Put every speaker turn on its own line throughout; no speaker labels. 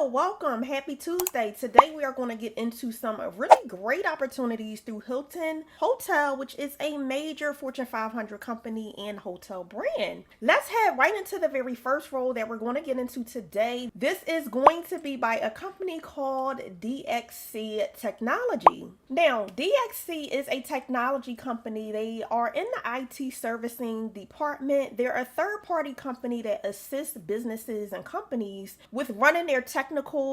Welcome. Happy Tuesday. Today we are going to get into some really great opportunities through Hilton Hotel, which is a major Fortune 500 company and hotel brand. Let's head right into the very first role that we're going to get into today. This is going to be by a company called DXC Technology. Now, DXC is a technology company. They are in the IT servicing department. They're a third-party company that assists businesses and companies with running their technical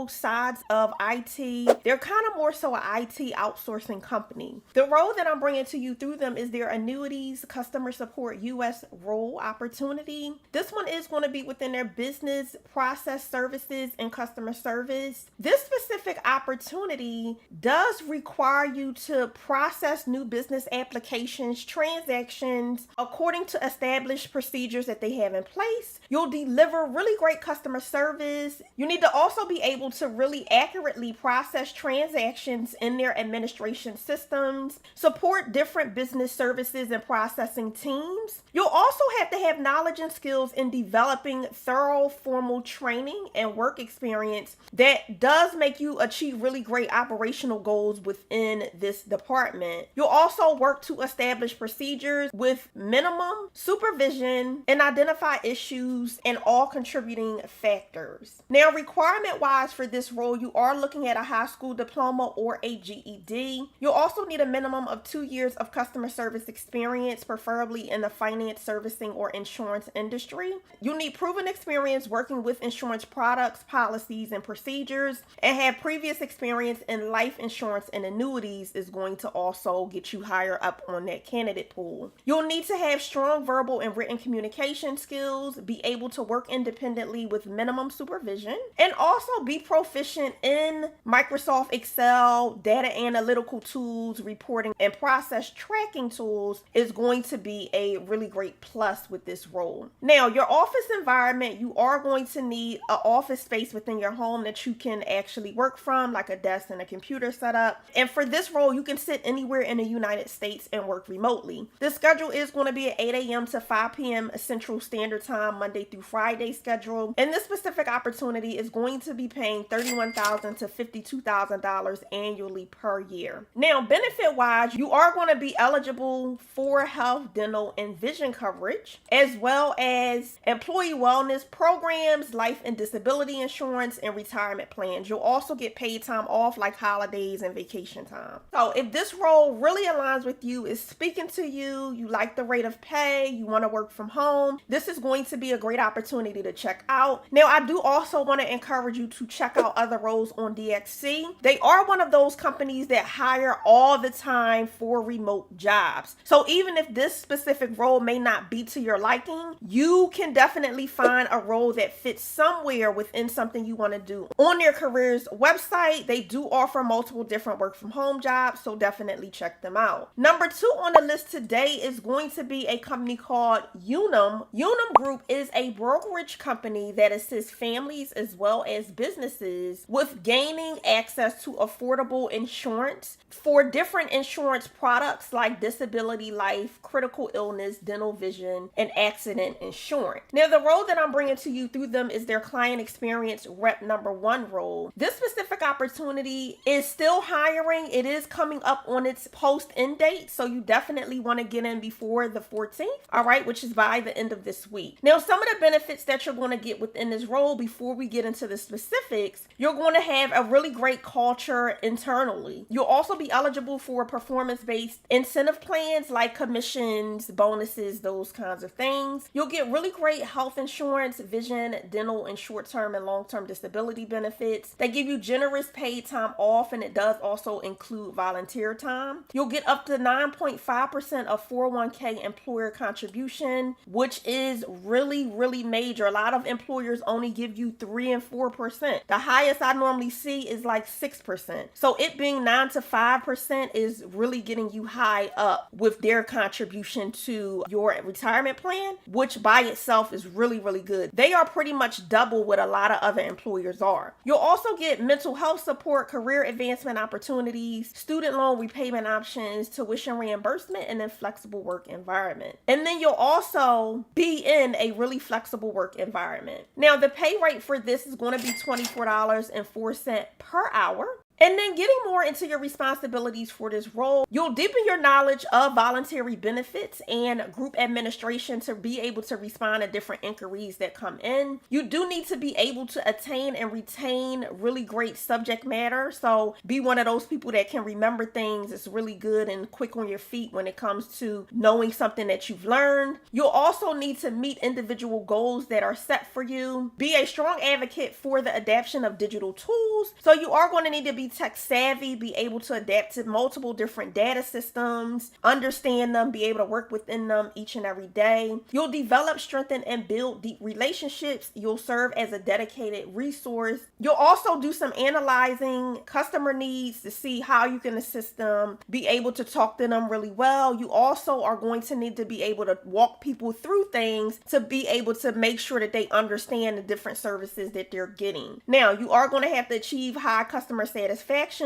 sides of IT. They're kind of more so an IT outsourcing company. The role that I'm bringing to you through them is their Annuities Customer Support US role opportunity. This one is going to be within their business process services and customer service. This specific opportunity does require you to process new business applications, transactions, according to established procedures that they have in place. You'll deliver really great customer service. You need to also be able to really accurately process transactions in their administration systems, support different business services and processing teams. You'll also have to have knowledge and skills in developing thorough formal training and work experience that does make you achieve really great operational goals within this department. You'll also work to establish procedures with minimum supervision and identify issues and all contributing factors. Now, requirement-wise for this role, you are looking at a high school diploma or a GED. You'll also need a minimum of 2 years of customer service experience, preferably in the finance, servicing, or insurance industry. You'll need proven experience working with insurance products, policies, and procedures, and have previous experience in life insurance and annuities is going to also get you higher up on that candidate pool. You'll need to have strong verbal and written communication skills, be able to work independently with minimum supervision, and also be proficient in Microsoft Excel, data analytical tools, reporting, and process tracking tools is going to be a really great plus with this role. Now, your office environment, you are going to need an office space within your home that you can actually work from, like a desk and a computer setup. And for this role, you can sit anywhere in the United States and work remotely. The schedule is going to be at 8 a.m. to 5 p.m. Central Standard Time, Monday through Friday schedule. And this specific opportunity is going to be paying $31,000 to $52,000 annually per year. Now, benefit-wise, you are going to be eligible for health, dental, and vision coverage, as well as employee wellness programs, life and disability insurance, and retirement plans. You'll also get paid time off like holidays and vacation time. So if this role really aligns with you, is speaking to you, you like the rate of pay, you want to work from home, this is going to be a great opportunity to check out. Now, I do also want to encourage you to check out other roles on DXC. They are one of those companies that hire all the time for remote jobs. So even if this specific role may not be to your liking, you can definitely find a role that fits somewhere within something you want to do. On their careers website, they do offer multiple different work from home jobs, so definitely check them out. Number 2 on the list today is going to be a company called Unum. Unum Group is a brokerage company that assists families as well as businesses with gaining access to affordable insurance for different insurance products like disability, life, critical illness, dental, vision, and accident insurance. Now, the role that I'm bringing to you through them is their client experience rep number 1 role. This specific opportunity is still hiring. It is coming up on its post-end date, so you definitely want to get in before the 14th, all right, which is by the end of this week. Now, some of the benefits that you're going to get within this role, before we get into the specifics, you're going to have a really great culture internally. You'll also be eligible for performance-based incentive plans like commissions, bonuses, those kinds of things. You'll get really great health insurance, vision, dental, and short-term and long-term disability benefits. They give you generous paid time off, and it does also include volunteer time. You'll get up to 9.5% of 401k employer contribution, which is really, really major. A lot of employers only give you 3 and 4%. The highest I normally see is like 6%. So it being 9 to 5% is really getting you high up with their contribution to your retirement plan, which by itself is really, really good. They are pretty much double what a lot of other employers are. You'll also get mental health support, career advancement opportunities, student loan repayment options, tuition reimbursement, and then flexible work environment. And then you'll also be in a really flexible work environment. Now, the pay rate for this is going to be $24.04 per hour. And then getting more into your responsibilities for this role, you'll deepen your knowledge of voluntary benefits and group administration to be able to respond to different inquiries that come in. You do need to be able to attain and retain really great subject matter. So be one of those people that can remember things. It's really good and quick on your feet when it comes to knowing something that you've learned. You'll also need to meet individual goals that are set for you. Be a strong advocate for the adoption of digital tools. So you are going to need to be tech savvy, be able to adapt to multiple different data systems, understand them, be able to work within them each and every day. You'll develop, strengthen, and build deep relationships. You'll serve as a dedicated resource. You'll also do some analyzing customer needs to see how you can assist them, be able to talk to them really well. You also are going to need to be able to walk people through things to be able to make sure that they understand the different services that they're getting. Now, you are going to have to achieve high customer satisfaction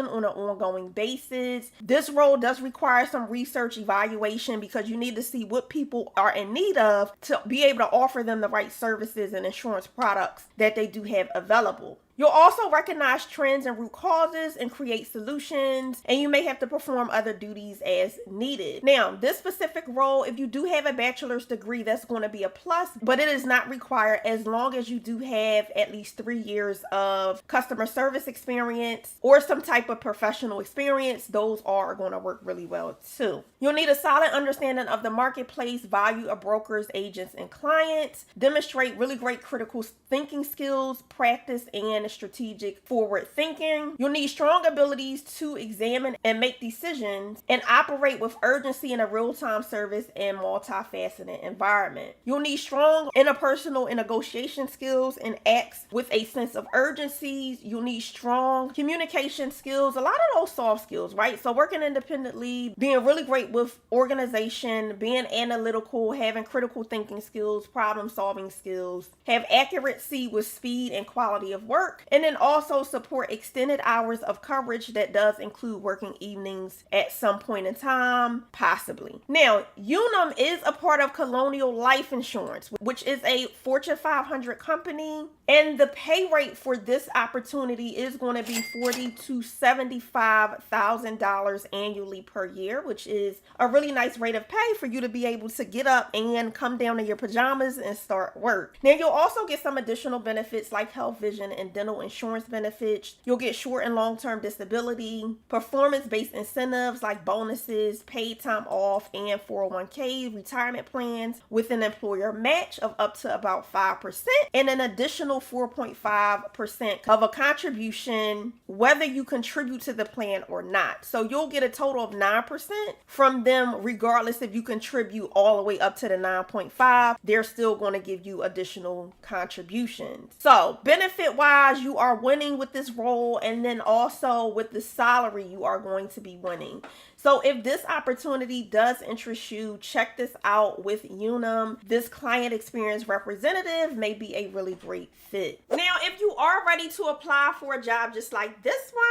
on an ongoing basis. This role does require some research evaluation because you need to see what people are in need of to be able to offer them the right services and insurance products that they do have available. You'll also recognize trends and root causes and create solutions, and you may have to perform other duties as needed. Now, this specific role, if you do have a bachelor's degree, that's going to be a plus, but it is not required as long as you do have at least 3 years of customer service experience or some type of professional experience. Those are going to work really well too. You'll need a solid understanding of the marketplace, value of brokers, agents, and clients, demonstrate really great critical thinking skills, practice, and strategic forward thinking. You'll need strong abilities to examine and make decisions and operate with urgency in a real-time service and multifaceted environment. You'll need strong interpersonal and negotiation skills and acts with a sense of urgency. You'll need strong communication skills, a lot of those soft skills, right? So working independently, being really great with organization, being analytical, having critical thinking skills, problem solving skills, have accuracy with speed and quality of work, and then also support extended hours of coverage that does include working evenings at some point in time, possibly. Now, Unum is a part of Colonial Life Insurance, which is a Fortune 500 company, and the pay rate for this opportunity is going to be $40,000 to $75,000 annually per year, which is a really nice rate of pay for you to be able to get up and come down in your pajamas and start work. Now, you'll also get some additional benefits like health, vision, and dental insurance benefits. You'll get short and long-term disability, performance-based incentives like bonuses, paid time off, and 401k retirement plans with an employer match of up to about 5% and an additional 4.5% of a contribution whether you contribute to the plan or not. So you'll get a total of 9% from them regardless if you contribute all the way up to the 9.5. They're still going to give you additional contributions. So benefit-wise, you are winning with this role, and then also with the salary you are going to be winning. So if this opportunity does interest you, check this out with Unum. This client experience representative may be a really great fit. Now, if you are ready to apply for a job just like this one,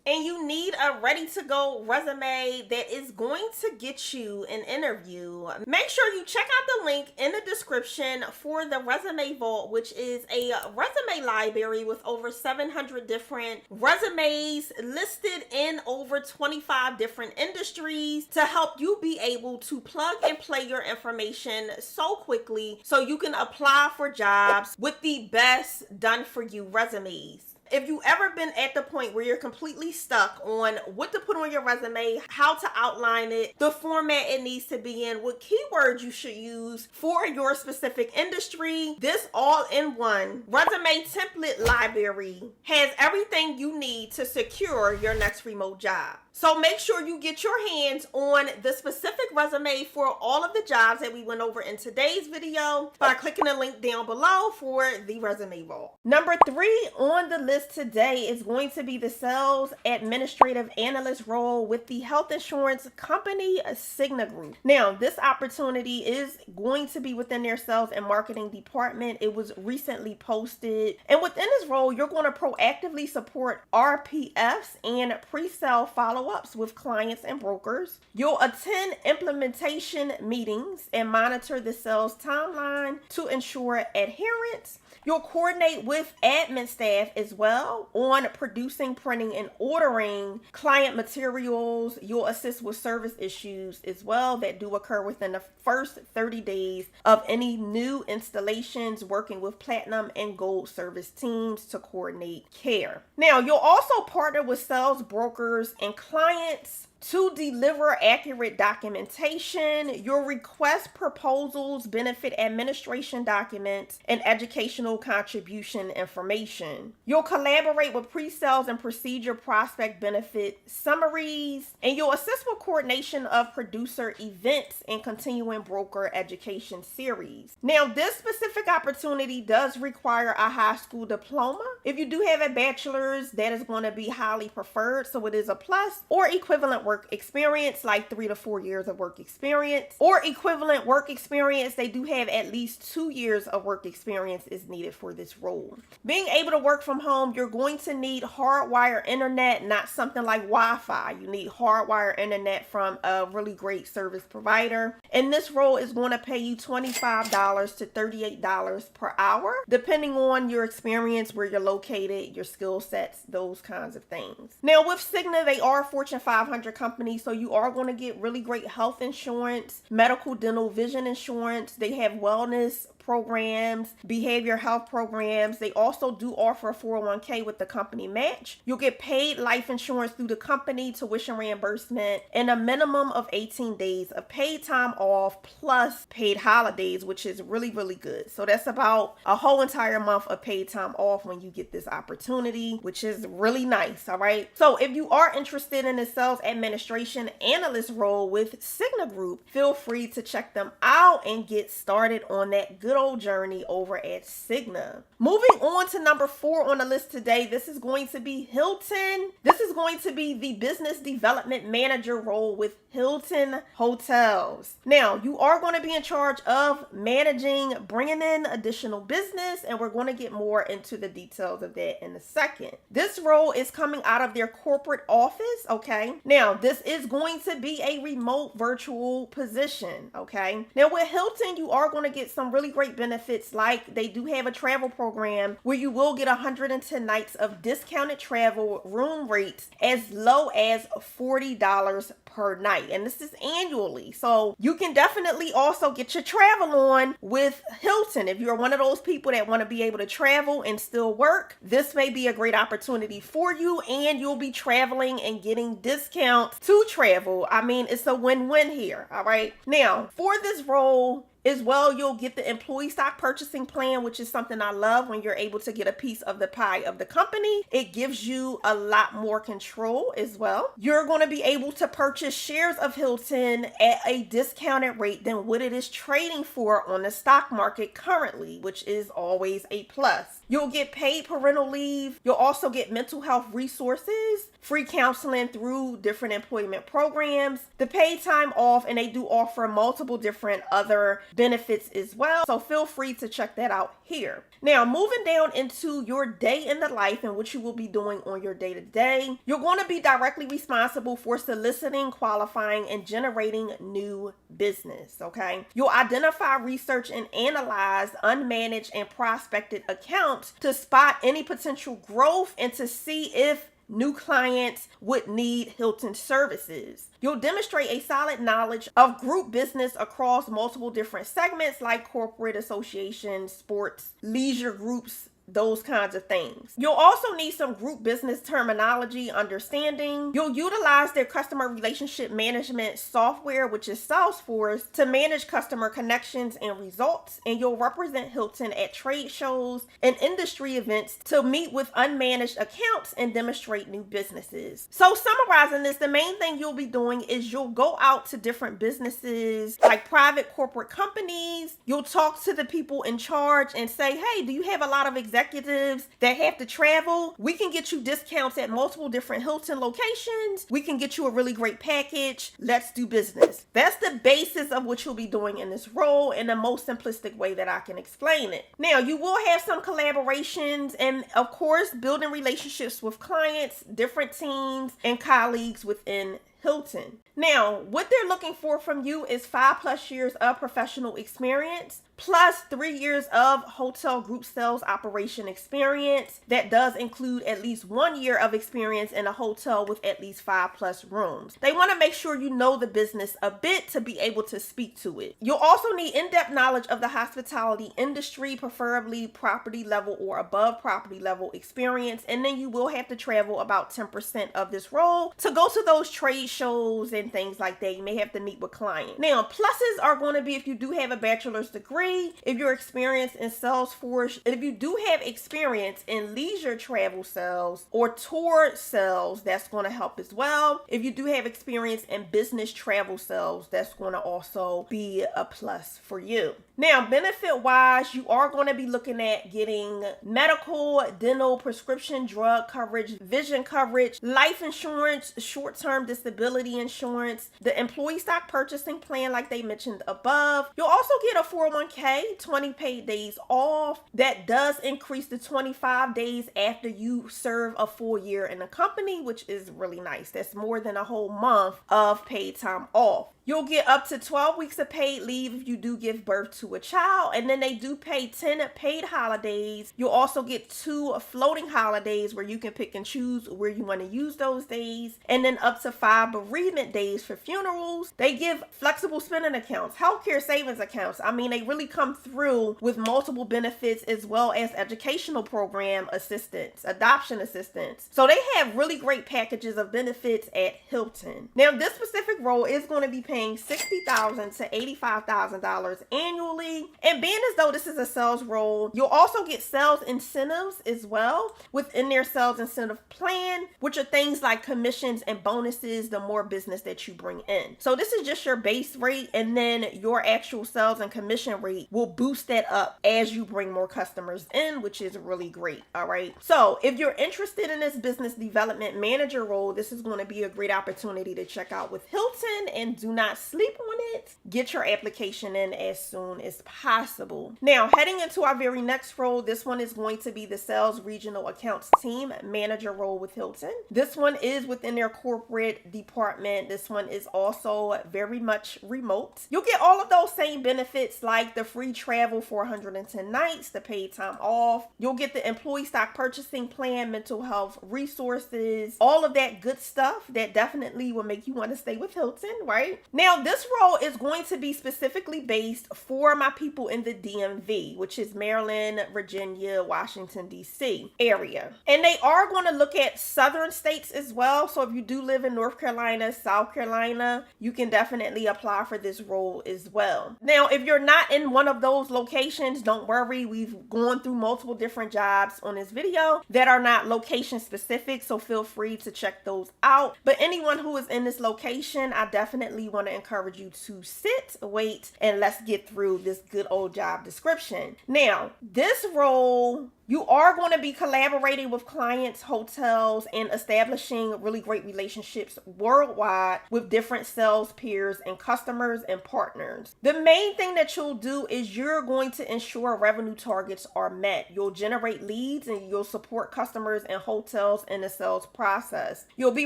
and you need a ready-to-go resume that is going to get you an interview, make sure you check out the link in the description for the Resume Vault, which is a resume library with over 700 different resumes listed in over 25 different industries to help you be able to plug and play your information so quickly so you can apply for jobs with the best done-for-you resumes. If you've ever been at the point where you're completely stuck on what to put on your resume, how to outline it, the format it needs to be in, what keywords you should use for your specific industry, this all-in-one resume template library has everything you need to secure your next remote job. So make sure you get your hands on the specific resume for all of the jobs that we went over in today's video by clicking the link down below for the Resume Vault. Number 3 on the list today is going to be the Sales Administrative Analyst role with the health insurance company Cigna Group. Now, this opportunity is going to be within their sales and marketing department. It was recently posted. And within this role, you're going to proactively support RPFs and pre-sale follow follow-ups with clients and brokers. You'll attend implementation meetings and monitor the sales timeline to ensure adherence. You'll coordinate with admin staff as well on producing, printing, and ordering client materials. You'll assist with service issues as well that do occur within the first 30 days of any new installations, working with platinum and gold service teams to coordinate care. Now, you'll also partner with sales brokers and clients to deliver accurate documentation. You'll request proposals, benefit administration documents, and educational contribution information. You'll collaborate with pre-sales and procedure prospect benefit summaries, and you'll assist with coordination of producer events and continuing broker education series. Now, this specific opportunity does require a high school diploma. If you do have a bachelor's, that is going to be highly preferred, so it is a plus, or equivalent work experience, like 3 to 4 years of work experience, or equivalent work experience. They do have at least 2 years of work experience is needed for this role. Being able to work from home, you're going to need hardwire internet, not something like Wi-Fi. You need hardwire internet from a really great service provider. And this role is going to pay you $25 to $38 per hour, depending on your experience, where you're located, your skill sets, those kinds of things. Now, with Cigna, they are a Fortune 500 company, so you are going to get really great health insurance, medical, dental, vision insurance. They have wellness programs, behavior health programs. They also do offer a 401k with the company match. You'll get paid life insurance through the company, tuition reimbursement, and a minimum of 18 days of paid time off plus paid holidays, which is really, really good. So that's about a whole entire month of paid time off when you get this opportunity, which is really nice. All right. So if you are interested in the sales administration analyst role with Cigna Group, feel free to check them out and get started on that good old journey over at Cigna. Moving on to number 4 on the list today, this is going to be Hilton. This is going to be the business development manager role with Hilton Hotels. Now, you are going to be in charge of managing, bringing in additional business, and we're going to get more into the details of that in a second. This role is coming out of their corporate office, okay? Now, this is going to be a remote virtual position, okay? Now, with Hilton, you are going to get some really great benefits, like they do have a travel program where you will get 110 nights of discounted travel room rates as low as $40 per night, and this is annually. So you can definitely also get your travel on with Hilton. If you're one of those people that want to be able to travel and still work, this may be a great opportunity for you, and you'll be traveling and getting discounts to travel. I mean, it's a win-win here. All right. Now, for this role as well, you'll get the employee stock purchasing plan, which is something I love when you're able to get a piece of the pie of the company. It gives you a lot more control as well. You're going to be able to purchase shares of Hilton at a discounted rate than what it is trading for on the stock market currently, which is always a plus. You'll get paid parental leave. You'll also get mental health resources, free counseling through different employment programs, the paid time off, and they do offer multiple different other benefits as well. So feel free to check that out here. Now, moving down into your day in the life and what you will be doing on your day to day, you're going to be directly responsible for soliciting, qualifying, and generating new business. Okay. You'll identify, research, and analyze unmanaged and prospected accounts to spot any potential growth and to see if new clients would need Hilton services. You'll demonstrate a solid knowledge of group business across multiple different segments like corporate, associations, sports, leisure groups, those kinds of things. You'll also need some group business terminology understanding. You'll utilize their customer relationship management software, which is Salesforce, to manage customer connections and results. And you'll represent Hilton at trade shows and industry events to meet with unmanaged accounts and demonstrate new businesses. So summarizing this, the main thing you'll be doing is you'll go out to different businesses like private corporate companies. You'll talk to the people in charge and say, hey, do you have a lot of executives executives that have to travel, we can get you discounts at multiple different Hilton locations. We can get you a really great package. Let's do business. That's the basis of what you'll be doing in this role in the most simplistic way that I can explain it. Now, you will have some collaborations and, of course, building relationships with clients, different teams, and colleagues within Hilton. Now, what they're looking for from you is 5+ years of professional experience, plus 3 years of hotel group sales operation experience. That does include at least 1 year of experience in a hotel with at least 5+ rooms. They want to make sure you know the business a bit to be able to speak to it. You'll also need in-depth knowledge of the hospitality industry, preferably property level or above property level experience. And then you will have to travel about 10% of this role to go to those trade shows and things like that. You may have to meet with clients. Now, pluses are going to be if you do have a bachelor's degree, if you're experienced in Salesforce, and if you do have experience in leisure travel sales or tour sales, that's going to help as well. If you do have experience in business travel sales, that's going to also be a plus for you. Now, benefit wise, you are going to be looking at getting medical, dental, prescription drug coverage, vision coverage, life insurance, short-term disability insurance, the employee stock purchasing plan like they mentioned above. You'll also get a 401k, 20 paid days off. That does increase to 25 days after you serve a full year in the company, which is really nice. That's more than a whole month of paid time off. You'll get up to 12 weeks of paid leave if you do give birth to a child, and then they do pay 10 paid holidays. You'll also get 2 floating holidays where you can pick and choose where you want to use those days, and then up to 5 bereavement days for funerals. They give flexible spending accounts, healthcare savings accounts. I mean, they really come through with multiple benefits as well as educational program assistance, adoption assistance. So they have really great packages of benefits at Hilton. Now, this specific role is going to be paying $60,000 to $85,000 annually. And being as though this is a sales role, you'll also get sales incentives as well within their sales incentive plan, which are things like commissions and bonuses the more business that you bring in. So this is just your base rate, and then your actual sales and commission rate will boost that up as you bring more customers in, which is really great. All right. So if you're interested in this business development manager role, this is going to be a great opportunity to check out with Hilton, and do not sleep on it. Get your application in as soon as possible. Now, heading into our very next role, this one is going to be the sales regional accounts team manager role with Hilton. This one is within their corporate department. This one is also very much remote. You'll get all of those same benefits like the free travel for 110 nights, the paid time off. You'll get the employee stock purchasing plan, mental health resources, all of that good stuff that definitely will make you want to stay with Hilton, right? Now, this role is going to be specifically based for my people in the DMV, which is Maryland, Virginia, Washington, D.C. area. And they are going to look at southern states as well. So if you do live in North Carolina, South Carolina, you can definitely apply for this role as well. Now, if you're not in one of those locations, don't worry. We've gone through multiple different jobs on this video that are not location specific, so feel free to check those out. But anyone who is in this location, I definitely want to encourage you to sit, wait, and let's get through this good old job description. Now, this role, you are going to be collaborating with clients, hotels, and establishing really great relationships worldwide with different sales peers and customers and partners. The main thing that you'll do is you're going to ensure revenue targets are met. You'll generate leads and you'll support customers and hotels in the sales process. You'll be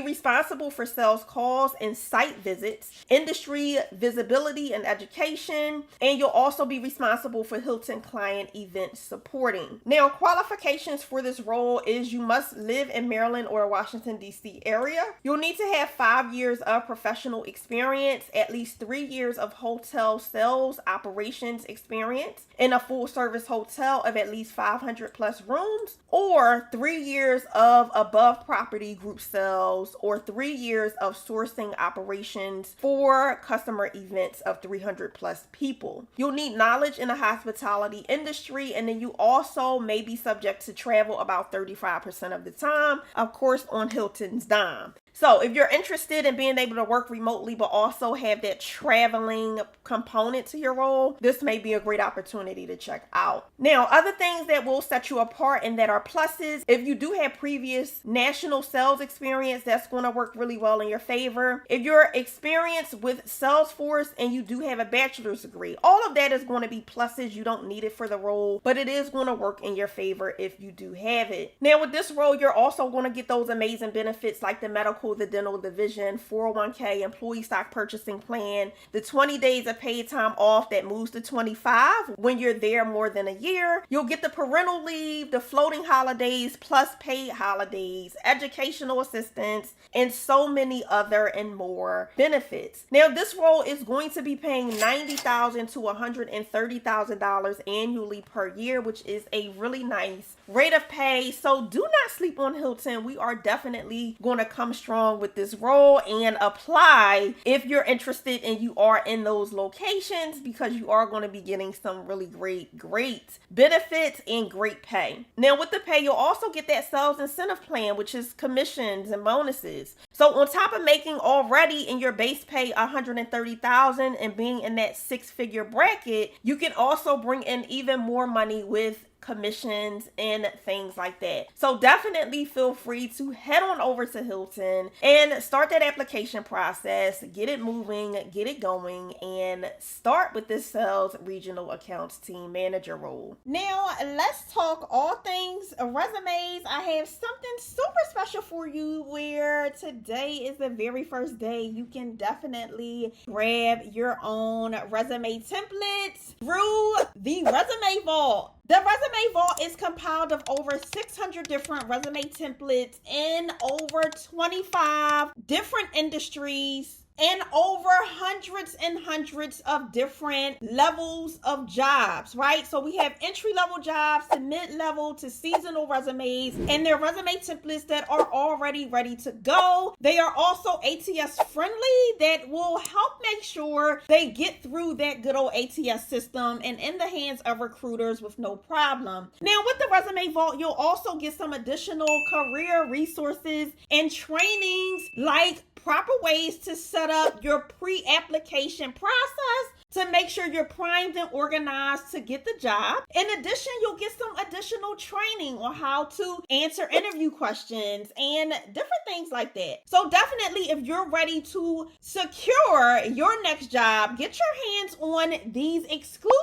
responsible for sales calls and site visits, industry visibility and education, and you'll also be responsible for Hilton client event supporting. Now, qualifications for this role is you must live in Maryland or Washington, D.C. area. You'll need to have 5 years of professional experience, at least 3 years of hotel sales operations experience in a full service hotel of at least 500 plus rooms, or 3 years of above property group sales, or 3 years of sourcing operations for customer events of 300 plus people. You'll need knowledge in the hospitality industry, and then you also may be subject to travel about 35% of the time, of course, on Hilton's dime. So if you're interested in being able to work remotely but also have that traveling component to your role, this may be a great opportunity to check out. Now, other things that will set you apart and that are pluses, if you do have previous national sales experience, that's going to work really well in your favor. If you're experienced with Salesforce and you do have a bachelor's degree, all of that is going to be pluses. You don't need it for the role, but it is going to work in your favor if you do have it. Now, with this role, you're also going to get those amazing benefits like the medical, the dental, the vision, 401k, employee stock purchasing plan, the 20 days of paid time off that moves to 25 when you're there more than a year. You'll get the parental leave, the floating holidays, plus paid holidays, educational assistance, and so many other and more benefits. Now, this role is going to be paying $90,000 to $130,000 annually per year, which is a really nice rate of pay. So do not sleep on Hilton. We are definitely going to come strong with this role and apply if you're interested and you are in those locations, because you are going to be getting some really great benefits and great pay. Now, with the pay, you'll also get that sales incentive plan, which is commissions and bonuses. So on top of making already in your base pay $130,000 and being in that six-figure bracket, you can also bring in even more money with commissions and things like that. So definitely feel free to head on over to Hilton and start that application process, get it moving, get it going, and start with this sales regional accounts team manager role. Now let's talk all things resumes. I have something super special for you where today is the very first day you can definitely grab your own resume templates through the Resume Vault. The Resume Vault is compiled of over 600 different resume templates in over 25 different industries and over hundreds and hundreds of different levels of jobs, right? So we have entry-level jobs to mid-level to seasonal resumes, and they're resume templates that are already ready to go. They are also ATS friendly, that will help make sure they get through that good old ATS system and in the hands of recruiters with no problem. Now, with the Resume Vault, you'll also get some additional career resources and trainings like proper ways to set up your pre-application process to make sure you're primed and organized to get the job. In addition, you'll get some additional training on how to answer interview questions and different things like that. So definitely, if you're ready to secure your next job, get your hands on these exclusive,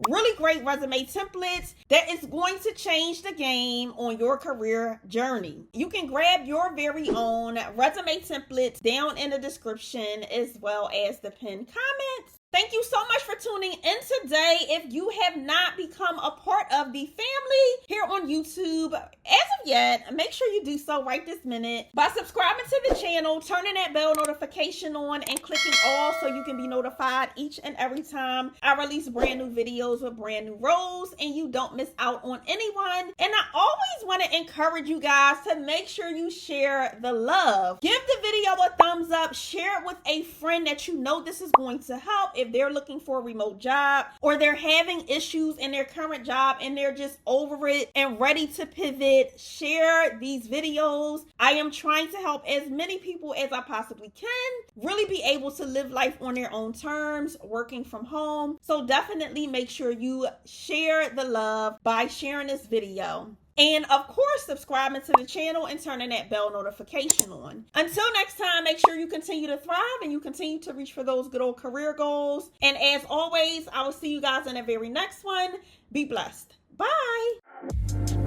really great resume templates that is going to change the game on your career journey. You can grab your very own resume templates down in the description as well as the pinned comments. Thank you so much for tuning in today. If you have not become a part of the family here on YouTube as of yet, make sure you do so right this minute by subscribing to the channel, turning that bell notification on, and clicking all so you can be notified each and every time I release brand new videos with brand new roles and you don't miss out on anyone. And I always want to encourage you guys to make sure you share the love. Give the video a thumbs up, share it with a friend that you know this is going to help. If they're looking for a remote job or they're having issues in their current job and they're just over it and ready to pivot, share these videos. I am trying to help as many people as I possibly can really be able to live life on their own terms, working from home. So definitely make sure you share the love by sharing this video. And of course, subscribing to the channel and turning that bell notification on. Until next time, make sure you continue to thrive and you continue to reach for those good old career goals. And as always, I will see you guys in the very next one. Be blessed. Bye.